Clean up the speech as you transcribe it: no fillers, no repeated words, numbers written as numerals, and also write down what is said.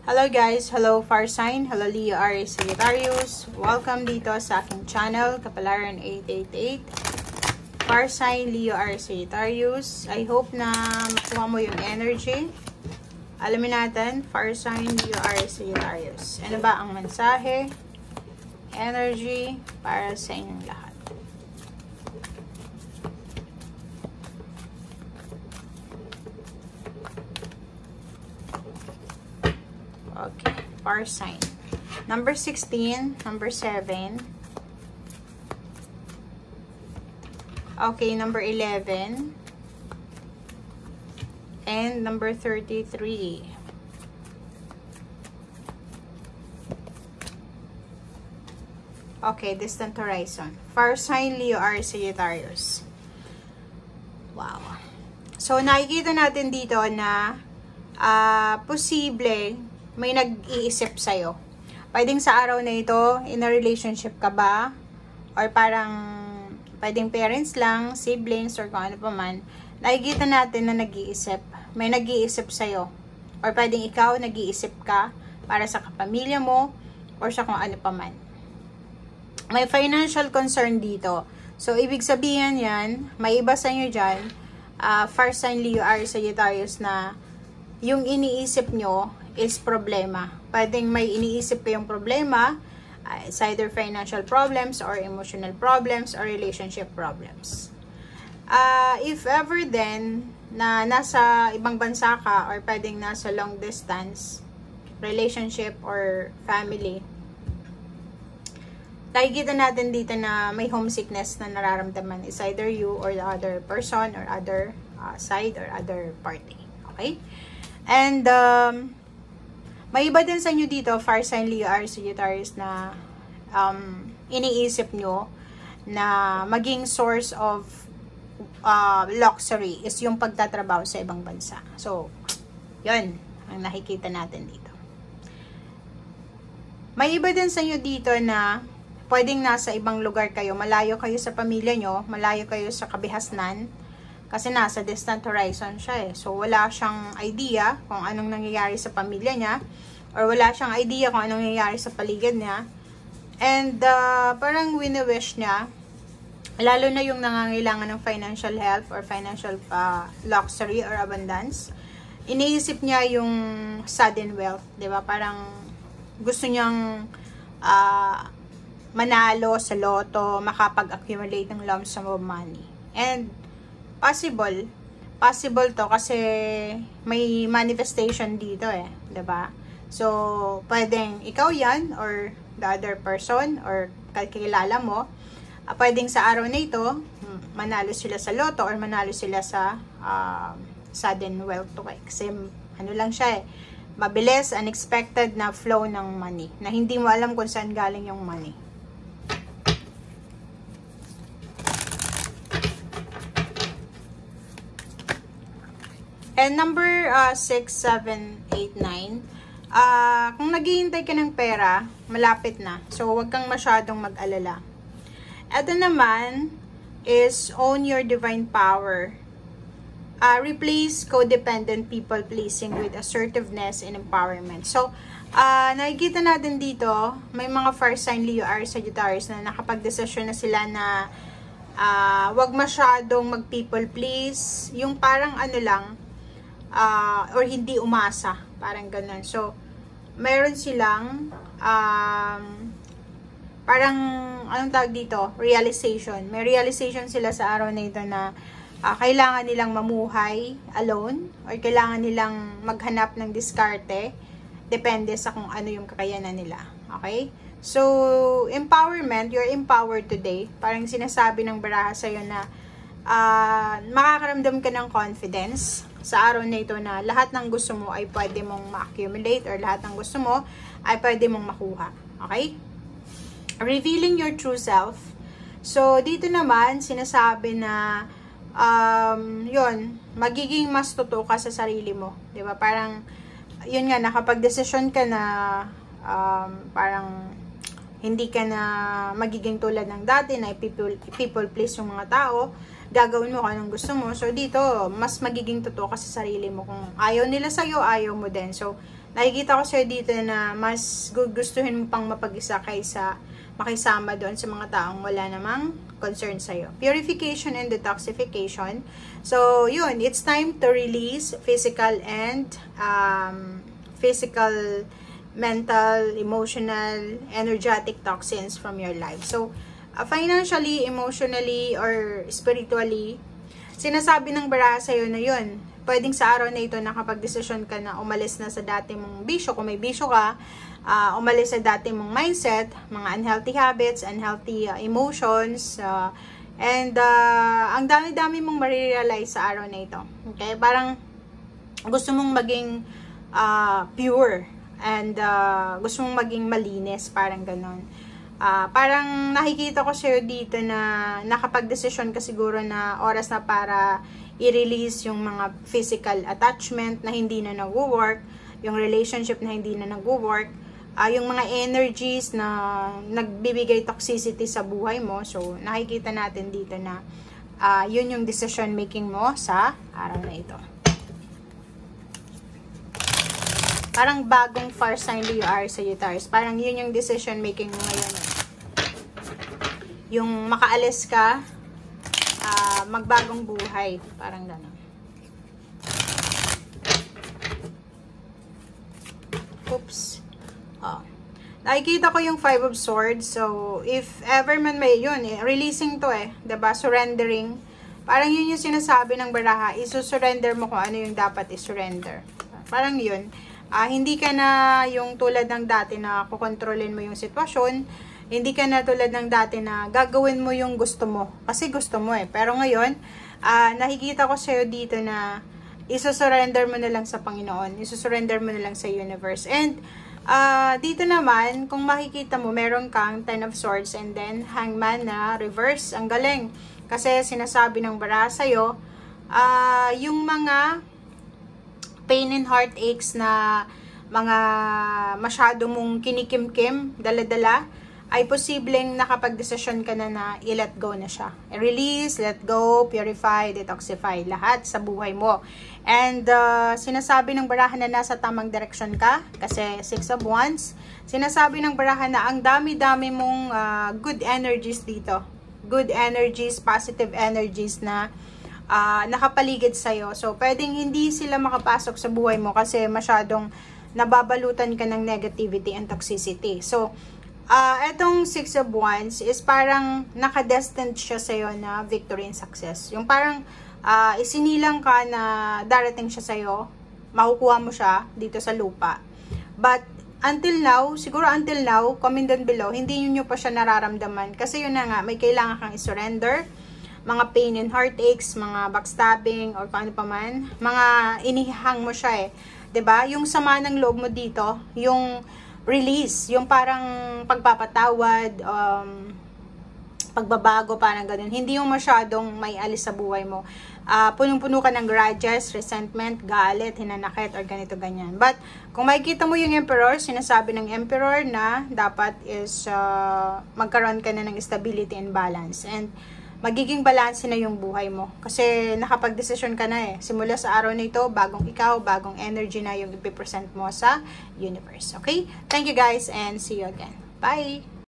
Hello guys, hello Fire Sign, hello Leo, Aries, Sagittarius. Welcome dito sa aking channel, Kapalaran 888. Fire Sign, Leo, Aries, Sagittarius. I hope na makuha mo yung energy. Alamin natin, Fire Sign, Leo, Aries, Sagittarius. Ano ba ang mensahe, energy para sa inyong lahat? Okay, fire sign. Number 16, number 7. Okay, number 11. And number 33. Okay, distant horizon. Fire sign, Leo, Aries, Sagittarius. Wow. So, nakikita natin dito na posible may nag-iisip sa'yo. Pwedeng sa araw na ito, in a relationship ka ba? Or parang, pwedeng parents lang, siblings, or kung ano pa man. Nakikita natin na nag-iisip. May nag-iisip sa'yo. Or pwedeng ikaw, nag-iisip ka para sa kapamilya mo, or sa kung ano pa man. May financial concern dito. So, ibig sabihin yan, may iba sa inyo dyan, Fire sign, Leo, Aries, Sagittarius, na yung iniisip nyo is problema. Pwedeng may iniisip kayong problema, it's either financial problems or emotional problems or relationship problems. If ever then, na nasa ibang bansa ka or pwedeng nasa long distance relationship or family, nakikita natin dito na may homesickness na nararamdaman is either you or the other person or other side or other party. Okay? And, may iba din sa inyo dito, Fire sign, Leo, Aries, Sagittarius, na iniisip nyo na maging source of luxury is yung pagtatrabaho sa ibang bansa. So, yun ang nakikita natin dito. May iba din sa inyo dito na pwedeng nasa ibang lugar kayo, malayo kayo sa pamilya nyo, malayo kayo sa kabihasnan, kasi nasa distant horizon siya eh. So, wala siyang idea kung anong nangyayari sa pamilya niya. Or wala siyang idea kung anong nangyayari sa paligid niya. And, parang wini-wish niya, lalo na yung nangangailangan ng financial help or financial luxury or abundance. Iniisip niya yung sudden wealth. Diba? Parang gusto niyang manalo sa loto, makapag-accumulate ng lump sum of money. And, possible to kasi may manifestation dito eh, 'di ba? So, pwedeng ikaw 'yan or the other person or kakilala mo, pwedeng sa araw na ito manalo sila sa loto or manalo sila sa sudden wealth kasi ano lang siya eh, mabilis, unexpected na flow ng money na hindi mo alam kung saan galing yung money. And number 6, 7, 8, 9, kung naghihintay ka ng pera, malapit na. So, huwag kang masyadong mag-alala. Ito naman is own your divine power. Replace codependent people pleasing with assertiveness and empowerment. So, nakikita natin dito, may mga fire sign, Leo, Aries, Sagittarius na nakapag-desisyon na sila na huwag masyadong mag-people please. Yung parang ano lang, or hindi umasa, parang ganun. So, meron silang parang anong tawag dito, realization. May realization sila sa araw na ito na kailangan nilang mamuhay alone or kailangan nilang maghanap ng diskarte, depende sa kung ano yung kakayanan nila. Okay? So, empowerment, you're empowered today. Parang sinasabi ng baraha sa'yo na makakaramdam ka ng confidence sa araw na ito na lahat ng gusto mo ay pwede mong ma-accumulate or lahat ng gusto mo ay pwede mong makuha. Okay? Revealing your true self. So, dito naman, sinasabi na yun, magiging mas totoo ka sa sarili mo. Diba? Parang, yun nga, nakapag-desisyon ka na parang hindi ka na magiging tulad ng dati na people please yung mga tao. gagawin mo kung anong gusto mo. So, dito, mas magiging totoo ka sa sarili mo. Kung ayaw nila sa'yo, ayaw mo din. So, nakikita ko sa'yo dito na mas gugustuhin mo pang mapag-isa kaysa makisama doon sa mga taong wala namang concern sa'yo. Purification and detoxification. So, yun, it's time to release physical and mental, emotional, energetic toxins from your life. So, financially, emotionally, or spiritually, sinasabi ng baraha sa'yo na yun, pwedeng sa araw na ito nakapag-desisyon ka na umalis na sa dati mong bisyo, kung may bisyo ka, umalis sa dati mong mindset, mga unhealthy habits, unhealthy emotions, and ang dami-dami mong marirealize sa araw na ito. Okay? Parang gusto mong maging pure, and gusto mong maging malinis, parang ganon. Parang nakikita ko sa'yo dito na nakapag-desisyon ka siguro na oras na para i-release yung mga physical attachment na hindi na nag-work, yung relationship na hindi na nag-work, yung mga energies na nagbibigay toxicity sa buhay mo. So, nakikita natin dito na yun yung decision making mo sa araw na ito. Parang bagong fire sign you are, Sagittarius. Parang yun yung decision making mo ngayon. Yung makaalis ka, magbagong buhay. Parang gano'n. Oops. Nakikita ko yung 5 of Swords. So, if ever man may yun, releasing to diba? Surrendering. Parang yun yung sinasabi ng baraha. Isusurrender mo kung ano yung dapat isurrender. Parang yun. Hindi ka na yung tulad ng dati na kukontrolin mo yung sitwasyon. Hindi ka na tulad ng dati na gagawin mo yung gusto mo. Kasi gusto mo Pero ngayon, nakikita ko sa'yo dito na isusurrender mo na lang sa Panginoon. Isusurrender mo na lang sa universe. And dito naman, kung makikita mo, meron kang 10 of Swords and then Hangman na reverse. Ang galing. Kasi sinasabi ng baraha sa'yo, yung mga pain and heartaches na mga masyado mong kinikimkim, dala-dala, ay posibleng nakapag-desisyon ka na i-let go na siya. Release, let go, purify, detoxify, lahat sa buhay mo. And sinasabi ng baraha na nasa tamang direksyon ka, kasi 6 of Wands. Sinasabi ng baraha na ang dami-dami mong good energies dito. Good energies, positive energies na nakapaligid sa'yo. So, pwedeng hindi sila makapasok sa buhay mo kasi masyadong nababalutan ka ng negativity and toxicity. So, etong 6 of Wands is parang nakadestined siya sa'yo na victory and success. Yung parang isinilang ka na darating siya sa'yo, makukuha mo siya dito sa lupa. But, until now, siguro until now, comment down below, hindi nyo pa siya nararamdaman. Kasi yun na nga, may kailangan kang isurrender. Mga pain and heartaches, mga backstabbing, or paano pa man, mga inihang mo siya 'di ba? Yung sama ng loob mo dito, yung release, yung parang pagpapatawad, pagbabago, parang ganun. Hindi yung masyadong may alis sa buhay mo. Punong-puno ka ng grudges, resentment, galit, hinanakit, or ganito, ganyan. But, kung makikita mo yung Emperor, sinasabi ng Emperor na dapat is magkaroon ka na ng stability and balance. And, magiging balance na yung buhay mo. Kasi nakapag-desisyon ka na Simula sa araw na ito, bagong ikaw, bagong energy na yung ipipresent mo sa universe. Okay? Thank you guys and see you again. Bye!